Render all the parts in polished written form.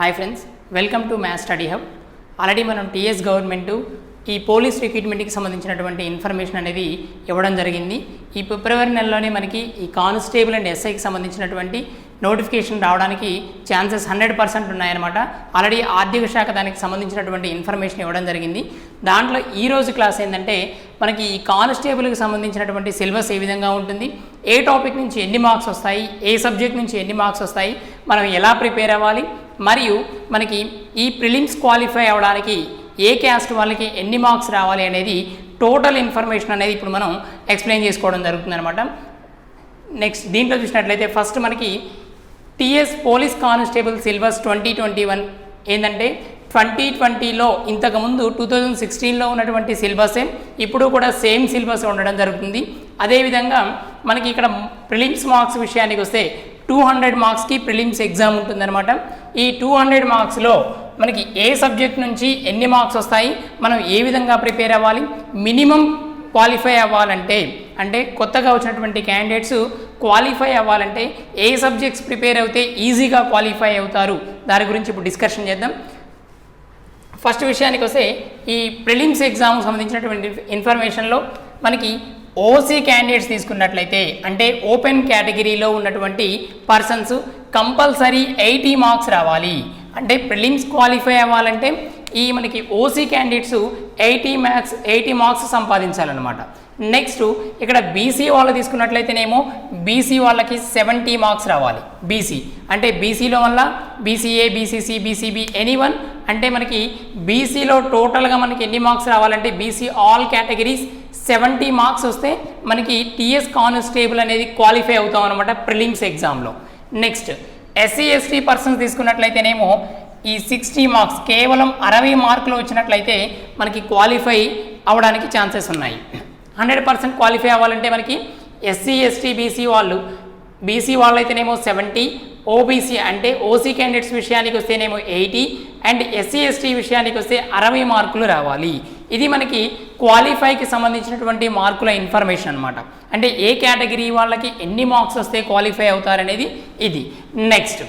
Hi friends, welcome to maths study hub. Already మనం TS government ఈ police రిక్రూట్మెంట్కి సంబంధించినటువంటి information అనేది ఇవ్వడం జరిగింది. ఈ ఫిబ్రవరి నెలలోనే మనకి ఈ కానిస్టేబుల్ అండ్ ఎస్ఐకి సంబంధించినటువంటి నోటిఫికేషన్ రావడానికి ఛాన్సెస్ 100% ఉన్నాయన్నమాట. ఆల్రెడీ ఆర్థిక శాఖ దానికి సంబంధించినటువంటి ఇన్ఫర్మేషన్ ఇవ్వడం జరిగింది. దాంట్లో ఈరోజు క్లాస్ ఏంటంటే మనకి ఈ కానిస్టేబుల్కి సంబంధించినటువంటి సిలబస్ ఏ విధంగా ఉంటుంది, ఏ టాపిక్ నుంచి ఎన్ని మార్క్స్ వస్తాయి, ఏ సబ్జెక్ట్ నుంచి ఎన్ని మార్క్స్ వస్తాయి, మనం ఎలా ప్రిపేర్ అవ్వాలి, మరియు మనకి ఈ ప్రిలిమ్స్ క్వాలిఫై అవ్వడానికి ఏ క్యాస్ట్ వాళ్ళకి ఎన్ని మార్క్స్ రావాలి అనేది టోటల్ ఇన్ఫర్మేషన్ అనేది ఇప్పుడు మనం ఎక్స్ప్లెయిన్ చేసుకోవడం జరుగుతుంది అనమాట. నెక్స్ట్ దీంట్లో చూసినట్లయితే ఫస్ట్ మనకి టీఎస్ పోలీస్ కానిస్టేబుల్ సిలబస్ 2021 ఏంటంటే 2020లో ఇంతకుముందు 2016లో ఉన్నటువంటి సిలబసే ఇప్పుడు కూడా సేమ్ సిలబస్ ఉండడం జరుగుతుంది. అదేవిధంగా మనకి ఇక్కడ ప్రిలిమ్స్ మార్క్స్ విషయానికి వస్తే 200 మార్క్స్కి ప్రిలిమ్స్ ఎగ్జామ్ ఉంటుందన్నమాట. ఈ 200 మార్క్స్లో మనకి ఏ సబ్జెక్ట్ నుంచి ఎన్ని మార్క్స్ వస్తాయి, మనం ఏ విధంగా ప్రిపేర్ అవ్వాలి, మినిమం క్వాలిఫై అవ్వాలంటే అంటే కొత్తగా వచ్చినటువంటి క్యాండిడేట్స్ క్వాలిఫై అవ్వాలంటే ఏ సబ్జెక్ట్స్ ప్రిపేర్ అవుతే ఈజీగా క్వాలిఫై అవుతారు, దాని గురించి ఇప్పుడు డిస్కషన్ చేద్దాం. ఫస్ట్ విషయానికి వస్తే ఈ ప్రిలిమ్స్ ఎగ్జామ్కి సంబంధించినటువంటి ఇన్ఫర్మేషన్లో మనకి ఓసీ క్యాండిడేట్స్ తీసుకున్నట్లయితే అంటే ఓపెన్ కేటగిరీలో ఉన్నటువంటి పర్సన్స్ కంపల్సరీ 80 మార్క్స్ రావాలి. అంటే ప్రిలిమ్స్ క్వాలిఫై అవ్వాలంటే ఈ మనకి ఓసీ క్యాండిడేట్స్ 80 మార్క్స్ సంపాదించాలన్నమాట. నెక్స్ట్ ఇక్కడ బీసీ వాళ్ళు తీసుకున్నట్లయితేనేమో బీసీ వాళ్ళకి 70 మార్క్స్ రావాలి. బీసీ అంటే బీసీలో వల్ల బీసీఏ, బీసీసీ, బీసీబీ ఎనీవన్ అంటే మనకి బీసీలో టోటల్గా మనకి ఎన్ని మార్క్స్ రావాలంటే బీసీ ఆల్ కేటగిరీస్ 70 మార్క్స్ వస్తే మనకి టీఎస్ కానిస్టేబుల్ అనేది క్వాలిఫై అవుతాం అనమాట ప్రిలిమ్స్ ఎగ్జామ్లో. నెక్స్ట్ ఎస్సీ ఎస్టీ పర్సన్స్ తీసుకున్నట్లయితేనేమో ఈ 60 మార్క్స్ కేవలం 60 మార్కులు వచ్చినట్లయితే మనకి క్వాలిఫై అవ్వడానికి ఛాన్సెస్ ఉన్నాయి. 100% క్వాలిఫై అవ్వాలంటే మనకి ఎస్సీ ఎస్టీ బీసీ వాళ్ళైతేనేమో 70, ఓబీసీ అంటే ఓసీ క్యాండిడేట్స్ విషయానికి వస్తేనేమో 80 అండ్ ఎస్సీ ఎస్టీ విషయానికి వస్తే 60 మార్కులు రావాలి. ఇది మనకి క్వాలిఫైకి సంబంధించినటువంటి మార్కుల ఇన్ఫర్మేషన్ అనమాట. అంటే ఏ కేటగిరీ వాళ్ళకి ఎన్ని మార్క్స్ వస్తే క్వాలిఫై అవుతారనేది ఇది. నెక్స్ట్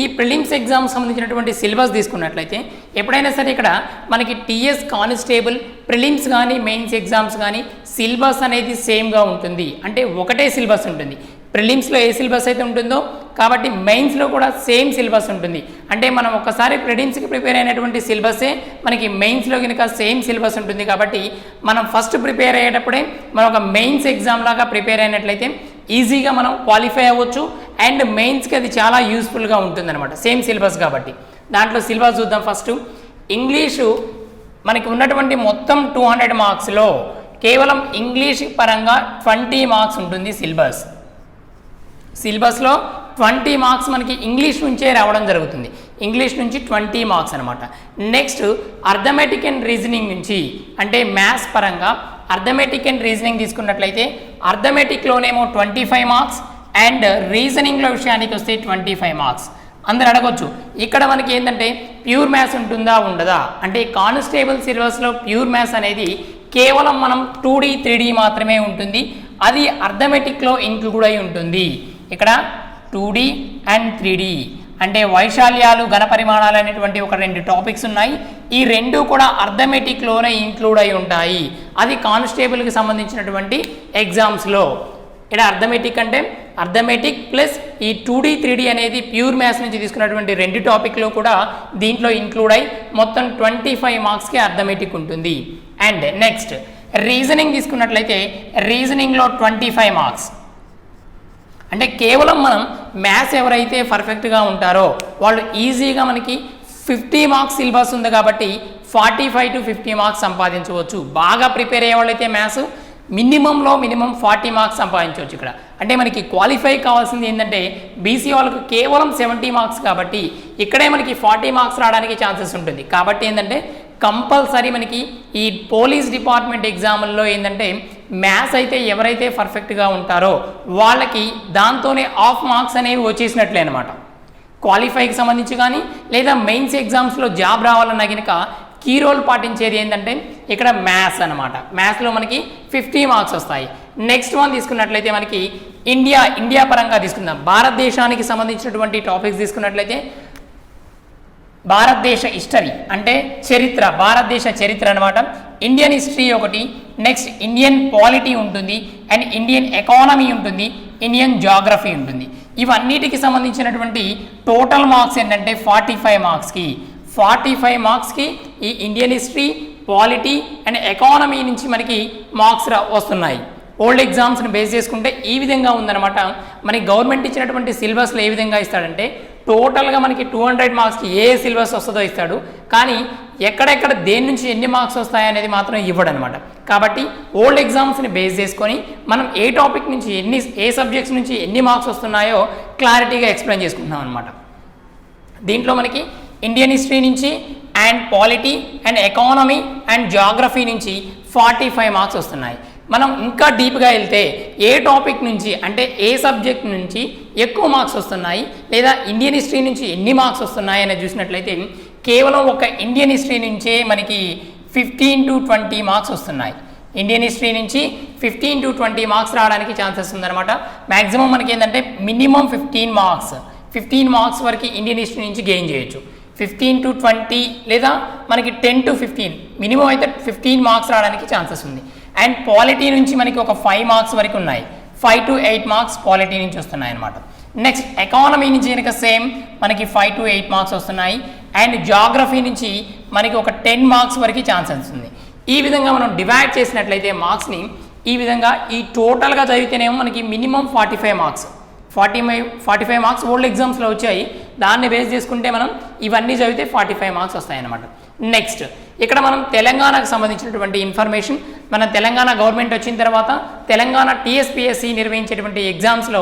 ఈ ప్రిలిమ్స్ ఎగ్జామ్ సంబంధించినటువంటి సిలబస్ తీసుకున్నట్లయితే ఎప్పుడైనా సరే ఇక్కడ మనకి టీఎస్ కానిస్టేబుల్ ప్రిలిమ్స్ కానీ మెయిన్స్ ఎగ్జామ్స్ కానీ సిలబస్ అనేది సేమ్గా ఉంటుంది. అంటే ఒకటే సిలబస్ ఉంటుంది. ప్రిలిమ్స్లో ఏ సిలబస్ అయితే ఉంటుందో కాబట్టి మెయిన్స్లో కూడా సేమ్ సిలబస్ ఉంటుంది. అంటే మనం ఒక్కసారి ప్రిలిమ్స్కి ప్రిపేర్ అయినటువంటి సిలబసే మనకి మెయిన్స్లో కనుక సేమ్ సిలబస్ ఉంటుంది. కాబట్టి మనం ఫస్ట్ ప్రిపేర్ అయ్యేటప్పుడే మనం ఒక మెయిన్స్ ఎగ్జామ్ లాగా ప్రిపేర్ అయినట్లయితే ఈజీగా మనం క్వాలిఫై అవ్వచ్చు అండ్ మెయిన్స్కి అది చాలా యూస్ఫుల్గా ఉంటుందన్నమాట సేమ్ సిలబస్ కాబట్టి. దాంట్లో సిలబస్ చూద్దాం. ఫస్ట్ ఇంగ్లీషు మనకి ఉన్నటువంటి మొత్తం 200 మార్క్స్లో కేవలం ఇంగ్లీష్ పరంగా 20 మార్క్స్ ఉంటుంది సిలబస్లో 20 మార్క్స్ మనకి ఇంగ్లీష్ నుంచే రావడం జరుగుతుంది. ఇంగ్లీష్ నుంచి 20 మార్క్స్ అనమాట. నెక్స్ట్ అర్థమెటిక్ అండ్ రీజనింగ్ నుంచి అంటే మ్యాథ్స్ పరంగా అర్థమెటిక్ అండ్ రీజనింగ్ తీసుకున్నట్లయితే అర్థమెటిక్లోనేమో 25 మార్క్స్ అండ్ రీజనింగ్లో విషయానికి వస్తే 25 మార్క్స్. అందరు అడగొచ్చు ఇక్కడ మనకి ఏంటంటే ప్యూర్ మ్యాథ్స్ ఉంటుందా ఉండదా అంటే కానిస్టేబుల్ సిలబస్లో ప్యూర్ మ్యాథ్స్ అనేది కేవలం మనం 2D 3D మాత్రమే ఉంటుంది. అది అర్థమెటిక్లో ఇంక్లూడ్ అయి ఉంటుంది. ఇక్కడ 2D అండ్ 3D అంటే వైశాల్యాలు, ఘనపరిమాణాలు అనేటువంటి ఒక 2 టాపిక్స్ ఉన్నాయి. ఈ 2 కూడా అర్థమెటిక్లోనే ఇంక్లూడ్ అయి ఉంటాయి. అది కానిస్టేబుల్కి సంబంధించినటువంటి ఎగ్జామ్స్లో. ఇక్కడ అర్థమెటిక్ అంటే అర్థమెటిక్ ప్లస్ ఈ 2D 3D అనేది ప్యూర్ మ్యాథ్స్ నుంచి తీసుకున్నటువంటి 2 టాపిక్లో కూడా దీంట్లో ఇంక్లూడ్ అయి మొత్తం 25 మార్క్స్కి అర్థమెటిక్ ఉంటుంది. అండ్ నెక్స్ట్ రీజనింగ్ తీసుకున్నట్లయితే రీజనింగ్లో 25 మార్క్స్ అంటే కేవలం మనం మ్యాథ్స్ ఎవరైతే పర్ఫెక్ట్గా ఉంటారో వాళ్ళు ఈజీగా మనకి 50 మార్క్స్ సిలబస్ ఉంది కాబట్టి 45 to 50 మార్క్స్ సంపాదించవచ్చు. బాగా ప్రిపేర్ అయ్యే వాళ్ళైతే మ్యాథ్స్ మినిమం 40 మార్క్స్ సంపాదించవచ్చు. ఇక్కడ అంటే మనకి క్వాలిఫై కావాల్సింది ఏంటంటే బీసీ వాళ్ళకు కేవలం 70 మార్క్స్ కాబట్టి ఇక్కడే మనకి 40 మార్క్స్ రావడానికి ఛాన్సెస్ ఉంటుంది. కాబట్టి ఏంటంటే కంపల్సరీ మనకి ఈ పోలీస్ డిపార్ట్మెంట్ ఎగ్జామ్ల్లో ఏంటంటే మ్యాథ్స్ అయితే ఎవరైతే పర్ఫెక్ట్గా ఉంటారో వాళ్ళకి దాంతోనే హాఫ్ మార్క్స్ అనేవి వచ్చేసినట్లే అనమాట. క్వాలిఫైకి సంబంధించి కానీ లేదా మెయిన్స్ ఎగ్జామ్స్లో జాబ్ రావాలన్నా కనుక కీ రోల్ పాటించేది ఏంటంటే ఇక్కడ మ్యాథ్స్ అనమాట. మ్యాథ్స్లో మనకి 50 మార్క్స్ వస్తాయి. నెక్స్ట్ వన్ తీసుకున్నట్లయితే మనకి ఇండియా పరంగా తీసుకుందాం. భారతదేశానికి సంబంధించినటువంటి టాపిక్స్ తీసుకున్నట్లయితే భారతదేశ హిస్టరీ అంటే చరిత్ర, భారతదేశ చరిత్ర అనమాట. ఇండియన్ హిస్టరీ ఒకటి, నెక్స్ట్ ఇండియన్ పాలిటీ ఉంటుంది, అండ్ ఇండియన్ ఎకానమీ ఉంటుంది, ఇండియన్ జాగ్రఫీ ఉంటుంది. ఇవన్నిటికి సంబంధించినటువంటి టోటల్ మార్క్స్ ఏంటంటే 45 మార్క్స్కి 45 మార్క్స్కి ఈ Indian history, polity and economy నుంచి మనకి మార్క్స్ వస్తున్నాయి. ఓల్డ్ ఎగ్జామ్స్ని బేస్ చేసుకుంటే ఈ విధంగా ఉందన్నమాట. మనకి గవర్నమెంట్ ఇచ్చినటువంటి సిలబస్లో ఏ విధంగా ఇస్తాడంటే టోటల్గా మనకి 200 మార్క్స్కి ఏ సిలబస్ వస్తుందో ఇస్తాడు, కానీ ఎక్కడెక్కడ దేని నుంచి ఎన్ని మార్క్స్ వస్తాయనేది మాత్రం ఇవ్వడనమాట. కాబట్టి ఓల్డ్ ఎగ్జామ్స్ని బేస్ చేసుకొని మనం ఏ టాపిక్ నుంచి ఏ సబ్జెక్ట్స్ నుంచి ఎన్ని మార్క్స్ వస్తున్నాయో క్లారిటీగా ఎక్స్ప్లెయిన్ చేసుకుంటున్నాం అనమాట. దీంట్లో మనకి ఇండియన్ హిస్టరీ నుంచి and polity and economy and geography నుంచి 45 మార్క్స్ వస్తున్నాయి. మనం ఇంకా డీప్గా వెళ్తే ఏ టాపిక్ నుంచి అంటే ఏ సబ్జెక్ట్ నుంచి ఎక్కువ మార్క్స్ వస్తున్నాయి లేదా ఇండియన్ హిస్టరీ నుంచి ఎన్ని మార్క్స్ వస్తున్నాయి అనేది చూసినట్లయితే కేవలం ఒక ఇండియన్ హిస్టరీ నుంచే మనకి 15 to 20 మార్క్స్ వస్తున్నాయి. ఇండియన్ హిస్టరీ నుంచి 15 to 20 మార్క్స్ రావడానికి ఛాన్సెస్ ఉందన్నమాట. మ్యాక్సిమం మనకి ఏంటంటే మినిమం 15 మార్క్స్ వరకు ఇండియన్ హిస్టరీ నుంచి గెయిన్ చేయొచ్చు. 15 to 20 లేదా మనకి 10 to 15 మినిమం అయితే 15 మార్క్స్ రావడానికి ఛాన్సెస్ ఉంది. అండ్ పాలిటీ నుంచి మనకి ఒక 5 మార్క్స్ వరకు ఉన్నాయి, 5 to 8 మార్క్స్ పాలిటీ నుంచి వస్తున్నాయి అనమాట. నెక్స్ట్ ఎకానమీ నుంచి కనుక సేమ్ మనకి 5 to 8 మార్క్స్ వస్తున్నాయి. అండ్ జాగ్రఫీ నుంచి మనకి ఒక 10 మార్క్స్ వరకు ఛాన్సెస్ ఉంది. ఈ విధంగా మనం డివైడ్ చేసినట్లయితే మార్క్స్ని ఈ విధంగా ఈ టోటల్గా చదివితేనేమో మనకి మినిమం 45 మార్క్స్ 45 మార్క్స్ ఓల్డ్ ఎగ్జామ్స్లో వచ్చాయి. దాన్ని బేస్ చేసుకుంటే మనం ఇవన్నీ చదివితే 45 మార్క్స్ వస్తాయన్నమాట. నెక్స్ట్ ఇక్కడ మనం తెలంగాణకు సంబంధించినటువంటి ఇన్ఫర్మేషన్, మన తెలంగాణ గవర్నమెంట్ వచ్చిన తర్వాత తెలంగాణ టీఎస్పీఎస్సీ నిర్వహించేటువంటి ఎగ్జామ్స్లో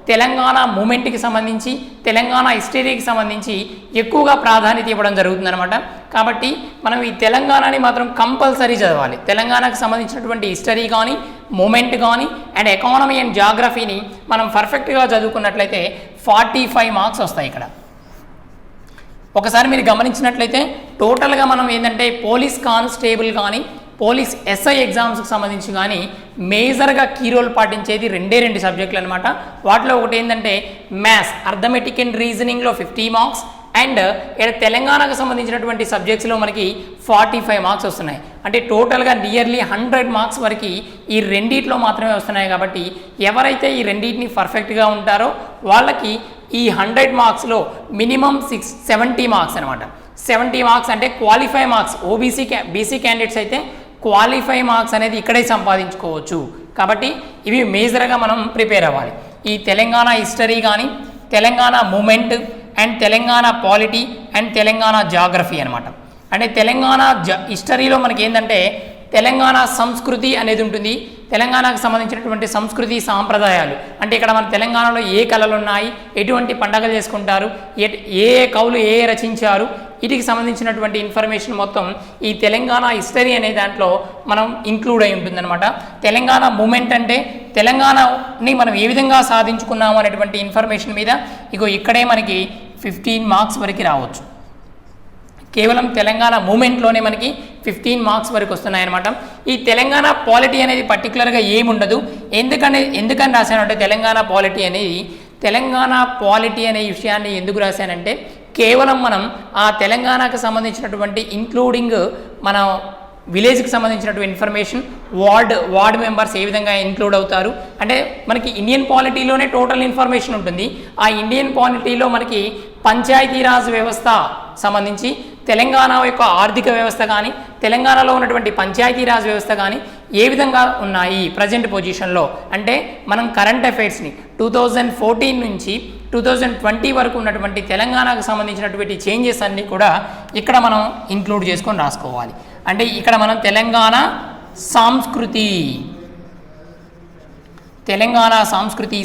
తెలంగాణ మూమెంట్కి సంబంధించి తెలంగాణ హిస్టరీకి సంబంధించి ఎక్కువగా ప్రాధాన్యత ఇవ్వడం జరుగుతుందన్నమాట. కాబట్టి మనం ఈ తెలంగాణని మాత్రం కంపల్సరీ చదవాలి. తెలంగాణకు సంబంధించినటువంటి హిస్టరీ కానీ మూమెంట్ కానీ అండ్ ఎకానమీ అండ్ జాగ్రఫీని మనం పర్ఫెక్ట్గా చదువుకున్నట్లయితే 45 మార్క్స్ వస్తాయి. ఇక్కడ ఒకసారి మీరు గమనించినట్లయితే టోటల్గా మనం ఏంటంటే పోలీస్ కానిస్టేబుల్ కానీ పోలీస్ ఎస్ఐ ఎగ్జామ్స్కి సంబంధించి కానీ మేజర్గా కీ రోల్ పాటించేది రెండు సబ్జెక్టులు అనమాట. వాటిలో ఒకటి ఏంటంటే మ్యాథ్స్, అర్థమెటిక్ అండ్ రీజనింగ్లో 50 మార్క్స్ అండ్ ఇక్కడ తెలంగాణకు సంబంధించినటువంటి సబ్జెక్ట్స్లో మనకి 45 మార్క్స్ వస్తున్నాయి. అంటే టోటల్గా నియర్లీ 100 మార్క్స్ వరకు ఈ రెండిట్లో మాత్రమే వస్తున్నాయి. కాబట్టి ఎవరైతే ఈ రెండింటిని పర్ఫెక్ట్గా ఉంటారో వాళ్ళకి ఈ 100 మార్క్స్లో మినిమం 70 మార్క్స్ అనమాట. 70 మార్క్స్ అంటే క్వాలిఫై మార్క్స్. బీసీ క్యాండిడేట్స్ అయితే క్వాలిఫై మార్క్స్ అనేది ఇక్కడే సంపాదించుకోవచ్చు. కాబట్టి ఇవి మేజర్గా మనం ప్రిపేర్ అవ్వాలి. ఈ తెలంగాణ హిస్టరీ కానీ Telangana movement and Telangana polity and Telangana geography అనమాట. అంటే తెలంగాణ హిస్టరీలో మనకి ఏంటంటే తెలంగాణ సంస్కృతి అనేది ఉంటుంది. తెలంగాణకు సంబంధించినటువంటి సంస్కృతి సాంప్రదాయాలు అంటే ఇక్కడ మన తెలంగాణలో ఏ కళలు ఉన్నాయి, ఎటువంటి పండగలు చేసుకుంటారు, ఏ కవులు రచించారు, వీటికి సంబంధించినటువంటి ఇన్ఫర్మేషన్ మొత్తం ఈ తెలంగాణ హిస్టరీ అనే దాంట్లో మనం ఇంక్లూడ్ అయి ఉంటుందన్నమాట. తెలంగాణ మూమెంట్ అంటే తెలంగాణని మనం ఏ విధంగా సాధించుకున్నాము అనేటువంటి ఇన్ఫర్మేషన్ మీద ఇక్కడే మనకి 15 మార్క్స్ వరకు రావచ్చు. కేవలం తెలంగాణ మూమెంట్లోనే మనకి 15 మార్క్స్ వరకు వస్తున్నాయన్నమాట. ఈ తెలంగాణ పాలిటీ అనేది పర్టికులర్గా ఏముండదు. ఎందుకని రాశానంటే తెలంగాణ పాలిటీ అనే విషయాన్ని ఎందుకు రాశానంటే కేవలం మనం ఆ తెలంగాణకు సంబంధించినటువంటి ఇంక్లూడింగ్ మన విలేజ్కి సంబంధించినటువంటి ఇన్ఫర్మేషన్, వార్డ్ మెంబర్స్ ఏ విధంగా ఇంక్లూడ్ అవుతారు అంటే మనకి ఇండియన్ పాలిటీలోనే టోటల్ ఇన్ఫర్మేషన్ ఉంటుంది. ఆ ఇండియన్ పాలిటీలో మనకి పంచాయతీరాజ్ వ్యవస్థ సంబంధించి తెలంగాణ యొక్క ఆర్థిక వ్యవస్థ కానీ తెలంగాణలో ఉన్నటువంటి పంచాయతీరాజ్ వ్యవస్థ కానీ ఏ విధంగా ఉన్నాయి ప్రజెంట్ పొజిషన్లో అంటే మనం కరెంట్ అఫైర్స్ని 2014 నుంచి 2020 వరకు ఉన్నటువంటి తెలంగాణకు సంబంధించినటువంటి చేంజెస్ అన్నీ కూడా ఇక్కడ మనం ఇంక్లూడ్ చేసుకొని రాసుకోవాలి. అంటే ఇక్కడ మనం తెలంగాణ సంస్కృతి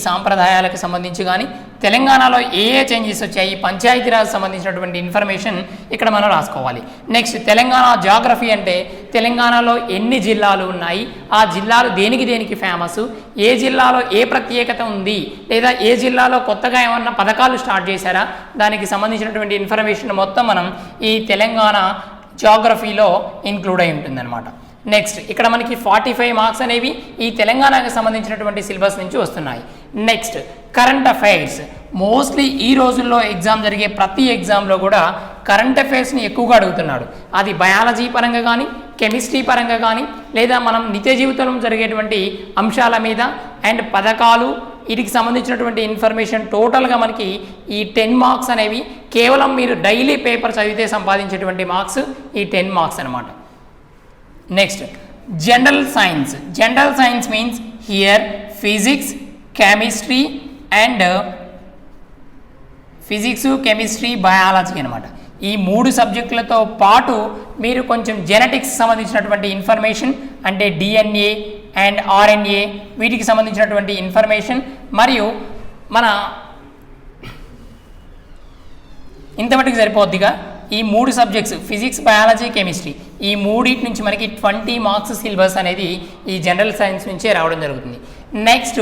సాంప్రదాయాలకు సంబంధించి కానీ తెలంగాణలో ఏ చేంజెస్ వచ్చాయి, పంచాయతీరాజ్ సంబంధించినటువంటి ఇన్ఫర్మేషన్ ఇక్కడ మనం రాసుకోవాలి. నెక్స్ట్ తెలంగాణ జాగ్రఫీ అంటే తెలంగాణలో ఎన్ని జిల్లాలు ఉన్నాయి, ఆ జిల్లాలు దేనికి ఫేమస్, ఏ జిల్లాలో ఏ ప్రత్యేకత ఉంది లేదా ఏ జిల్లాలో కొత్తగా ఏమన్నా పథకాలు స్టార్ట్ చేశారా, దానికి సంబంధించినటువంటి ఇన్ఫర్మేషన్ మొత్తం మనం ఈ తెలంగాణ జాగ్రఫీలో ఇంక్లూడ్ అయి ఉంటుందన్నమాట. నెక్స్ట్ ఇక్కడ మనకి 45 మార్క్స్ అనేవి ఈ తెలంగాణకు సంబంధించినటువంటి సిలబస్ నుంచి వస్తున్నాయి. నెక్స్ట్ కరెంట్ అఫైర్స్ మోస్ట్లీ ఈ రోజుల్లో ఎగ్జామ్ జరిగే ప్రతి ఎగ్జామ్లో కూడా కరెంట్ అఫైర్స్ని ఎక్కువగా అడుగుతున్నాడు. అది బయాలజీ పరంగా కానీ, కెమిస్ట్రీ పరంగా కానీ, లేదా మనం నిత్య జీవితంలో జరిగేటువంటి అంశాల మీద అండ్ పథకాలు, వీటికి సంబంధించినటువంటి ఇన్ఫర్మేషన్ టోటల్గా మనకి ఈ 10 మార్క్స్ అనేవి కేవలం మీరు డైలీ పేపర్ చదివితే సంపాదించేటువంటి మార్క్స్ ఈ 10 మార్క్స్ అనమాట. Next general science. General science means here physics, chemistry and chemistry, biology అనమాట. ఈ 3 సబ్జెక్టులతో పాటు మీరు కొంచెం జెనెటిక్స్ సంబంధించినటువంటి ఇన్ఫర్మేషన్ అంటే డిఎన్ఏ అండ్ ఆర్ఎన్ఏ వీటికి సంబంధించినటువంటి ఇన్ఫర్మేషన్ మరియు మన ఇంతమటికి సరిపోద్దిగా ఈ 3 సబ్జెక్ట్స్ ఫిజిక్స్, బయాలజీ, కెమిస్ట్రీ ఈ 3 నుంచి మనకి 20 మార్క్స్ సిలబస్ అనేది ఈ జనరల్ సైన్స్ నుంచే రావడం జరుగుతుంది. నెక్స్ట్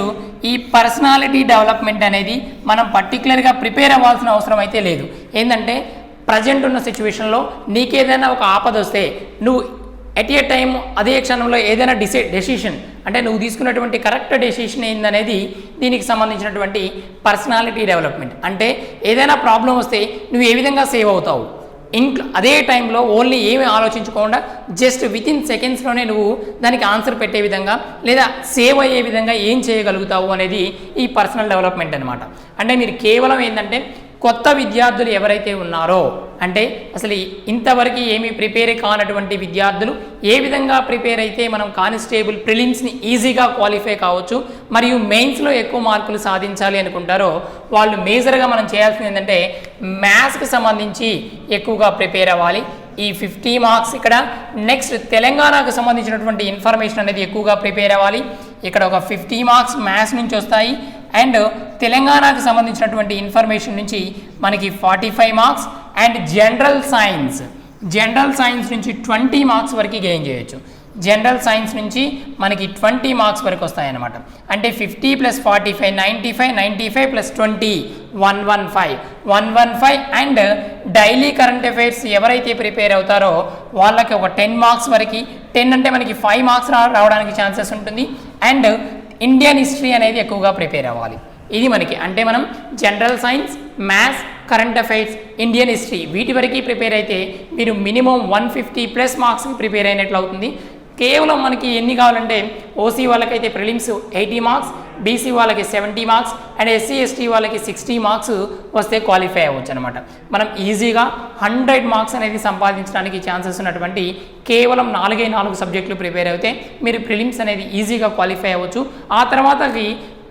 ఈ పర్సనాలిటీ డెవలప్మెంట్ అనేది మనం పర్టికులర్గా ప్రిపేర్ అవ్వాల్సిన అవసరం అయితే లేదు. ఏంటంటే ప్రజెంట్ ఉన్న సిచ్యువేషన్లో నీకేదైనా ఒక ఆపద వస్తే నువ్వు ఎట్ ఏ టైం అదే క్షణంలో ఏదైనా డెసిషన్ అంటే నువ్వు తీసుకున్నటువంటి కరెక్ట్ డెసిషన్ ఏందనేది దీనికి సంబంధించినటువంటి పర్సనాలిటీ డెవలప్మెంట్. అంటే ఏదైనా ప్రాబ్లం వస్తే నువ్వు ఏ విధంగా సేవ్ అవుతావు, అదే టైంలో ఓన్లీ ఏమి ఆలోచించుకోకుండా జస్ట్ వితిన్ సెకండ్స్లోనే నువ్వు దానికి ఆన్సర్ పెట్టే విధంగా లేదా సేవ్ అయ్యే విధంగా ఏం చేయగలుగుతావు అనేది ఈ పర్సనల్ డెవలప్మెంట్ అనమాట. అంటే మీరు కేవలం ఏంటంటే కొత్త విద్యార్థులు ఎవరైతే ఉన్నారో అంటే అసలు ఇంతవరకు ఏమీ ప్రిపేర్ కానటువంటి విద్యార్థులు ఏ విధంగా ప్రిపేర్ అయితే మనం కానిస్టేబుల్ ప్రిలిమ్స్ని ఈజీగా క్వాలిఫై కావచ్చు మరియు మెయిన్స్లో ఎక్కువ మార్కులు సాధించాలి అనుకుంటారో వాళ్ళు మేజర్గా మనం చేయాల్సింది ఏంటంటే మ్యాథ్స్కి సంబంధించి ఎక్కువగా ప్రిపేర్ అవ్వాలి. ఈ 50 మార్క్స్ ఇక్కడ. నెక్స్ట్ తెలంగాణకు సంబంధించినటువంటి ఇన్ఫర్మేషన్ అనేది ఎక్కువగా ప్రిపేర్ అవ్వాలి. ఇక్కడ ఒక 50 మార్క్స్ మ్యాథ్స్ నుంచి వస్తాయి అండ్ తెలంగాణకు సంబంధించినటువంటి ఇన్ఫర్మేషన్ నుంచి మనకి 45 మార్క్స్ అండ్ జనరల్ సైన్స్ నుంచి 20 మార్క్స్ వరకు గెయిన్ చేయొచ్చు. జనరల్ సైన్స్ నుంచి మనకి 20 మార్క్స్ వరకు వస్తాయన్నమాట. అంటే 50 + 45 95 + 20 115 అండ్ డైలీ కరెంట్ అఫైర్స్ ఎవరైతే ప్రిపేర్ అవుతారో వాళ్ళకి ఒక 10 మార్క్స్ వరకు 10 అంటే మనకి 5 మార్క్స్ రావడానికి ఛాన్సెస్ ఉంటుంది. అండ్ ఇండియన్ హిస్టరీ అనేది ఎక్కువగా ప్రిపేర్ అవ్వాలి. ఇది మనకి అంటే మనం general science, maths, current affairs, Indian history వీటి వరకు ప్రిపేర్ అయితే మీరు మినిమం 150+ మార్క్స్కి ప్రిపేర్ అయినట్లు అవుతుంది. కేవలం మనకి ఎన్ని కావాలంటే ఓసీ వాళ్ళకైతే ప్రిలిమ్స్ 80 మార్క్స్, బీసీ వాళ్ళకి 70 మార్క్స్ అండ్ ఎస్సీ ఎస్టీ వాళ్ళకి 60 మార్క్స్ వస్తే క్వాలిఫై అవ్వచ్చు అనమాట. మనం ఈజీగా 100 మార్క్స్ అనేది సంపాదించడానికి ఛాన్సెస్ ఉన్నటువంటి కేవలం 4 సబ్జెక్టులు ప్రిపేర్ అయితే మీరు ప్రిలిమ్స్ అనేది ఈజీగా క్వాలిఫై అవ్వచ్చు. ఆ తర్వాతకి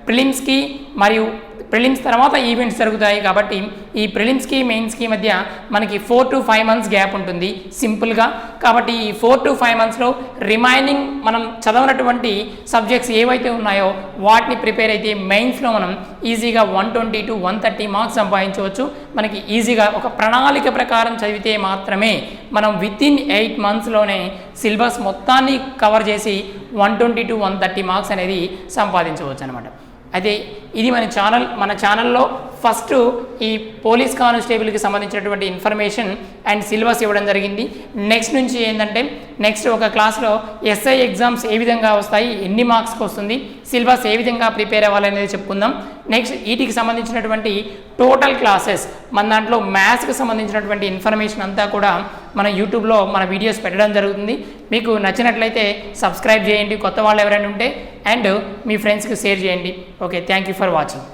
ప్రిలిమ్స్కి మరియు ప్రిలిమ్స్ తర్వాత ఈవెంట్స్ జరుగుతాయి కాబట్టి ఈ ప్రిలిమ్స్కి మెయిన్స్కి మధ్య మనకి 4 to 5 months గ్యాప్ ఉంటుంది సింపుల్గా. కాబట్టి ఈ 4 to 5 monthsలో రిమైనింగ్ మనం చదవనటువంటి సబ్జెక్ట్స్ ఏవైతే ఉన్నాయో వాటిని ప్రిపేర్ అయితే మెయిన్స్లో మనం ఈజీగా 120 to 130 మార్క్స్ సంపాదించవచ్చు. మనకి ఈజీగా ఒక ప్రణాళిక ప్రకారం చదివితే మాత్రమే మనం వితిన్ 8 monthsలోనే సిలబస్ మొత్తాన్ని కవర్ చేసి 120 to 130 మార్క్స్ అనేది సంపాదించవచ్చు అనమాట. అయితే ఇది మన ఛానల్లో ఫస్ట్ ఈ పోలీస్ కానిస్టేబుల్కి సంబంధించినటువంటి ఇన్ఫర్మేషన్ అండ్ సిలబస్ ఇవ్వడం జరిగింది. నెక్స్ట్ నుంచి ఏంటంటే నెక్స్ట్ ఒక క్లాస్లో ఎస్ఐ ఎగ్జామ్స్ ఏ విధంగా వస్తాయి, ఎన్ని మార్క్స్కి వస్తుంది, సిలబస్ ఏ విధంగా ప్రిపేర్ అవ్వాలనేది చెప్పుకుందాం. నెక్స్ట్ వీటికి సంబంధించినటువంటి టోటల్ క్లాసెస్ మన దాంట్లో మ్యాథ్స్కి సంబంధించినటువంటి ఇన్ఫర్మేషన్ అంతా కూడా మన యూట్యూబ్లో మన వీడియోస్ పెట్టడం జరుగుతుంది. మీకు నచ్చినట్లయితే సబ్స్క్రైబ్ చేయండి కొత్త వాళ్ళు ఎవరైనా ఉంటే అండ్ మీ ఫ్రెండ్స్కి షేర్ చేయండి. Okay, thank you for watching.